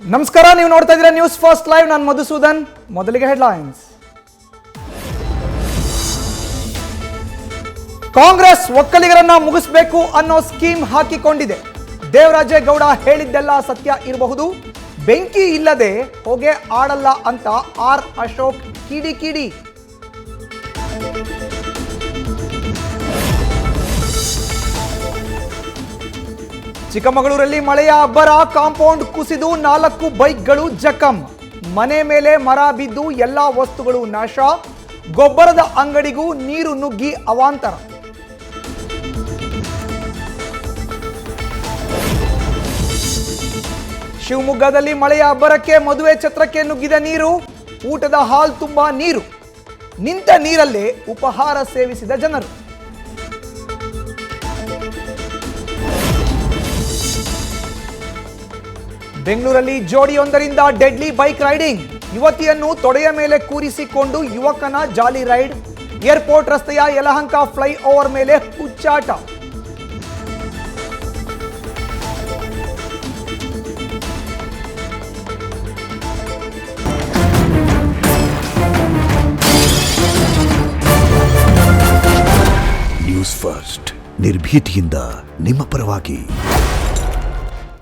ನಮಸ್ಕಾರ, ನೀವು ನೋಡ್ತಾ ಇದ್ದೀರಾ ನ್ಯೂಸ್ ಫಸ್ಟ್ ಲೈವ್. ನಾನು ಮಧುಸೂದನ್. ಮೊದಲಿಗೆ ಹೆಡ್ಲೈನ್ಸ್. ಕಾಂಗ್ರೆಸ್ ಒಕ್ಕಲಿಗರನ್ನ ಮುಗಿಸಬೇಕು ಅನ್ನೋ ಸ್ಕೀಮ್ ಹಾಕಿಕೊಂಡಿದೆ. ದೇವರಾಜೇಗೌಡ ಹೇಳಿದ್ದೆಲ್ಲ ಸತ್ಯ ಇರಬಹುದು, ಬೆಂಕಿ ಇಲ್ಲದೆ ಹೊಗೆ ಆಡಲ್ಲ ಅಂತ ಆರ್ ಅಶೋಕ್ ಕಿಡಿಕಿಡಿ. ಚಿಕ್ಕಮಗಳೂರಲ್ಲಿ ಮಳೆಯ ಅಬ್ಬರ, ಕಾಂಪೌಂಡ್ ಕುಸಿದು 4 ಬೈಕ್ಗಳು ಜಖಂ. ಮನೆ ಮೇಲೆ ಮರ ಬಿದ್ದು ಎಲ್ಲಾ ವಸ್ತುಗಳು ನಾಶ. ಗೊಬ್ಬರದ ಅಂಗಡಿಗೂ ನೀರು ನುಗ್ಗಿ ಅವಾಂತರ. ಶಿವಮೊಗ್ಗದಲ್ಲಿ ಮಳೆಯ ಅಬ್ಬರಕ್ಕೆ ಮದುವೆ ಛತ್ರಕ್ಕೆ ನುಗ್ಗಿದ ನೀರು. ಊಟದ ಹಾಲ್ ತುಂಬಾ ನೀರು. ನಿಂತ ನೀರಲ್ಲೇ ಉಪಹಾರ ಸೇವಿಸಿದ ಜನರು. ಬೆಂಗಳೂರಲ್ಲಿ ಜೋಡಿಯೊಂದರಿಂದ ಡೆಡ್ಲಿ ಬೈಕ್ ರೈಡಿಂಗ್. ಯುವತಿಯನ್ನು ತೊಡೆಯ ಮೇಲೆ ಕೂರಿಸಿಕೊಂಡು ಯುವಕನ ಜಾಲಿ ರೈಡ್. ಏರ್ಪೋರ್ಟ್ ರಸ್ತೆಯ ಯಲಹಂಕ ಫ್ಲೈ ಓವರ್ ಮೇಲೆ ಹುಚ್ಚಾಟ. ನ್ಯೂಸ್ ಫಸ್ಟ್, ನಿರ್ಭೀತಿಯಿಂದ ನಿಮ್ಮ ಪರವಾಗಿ.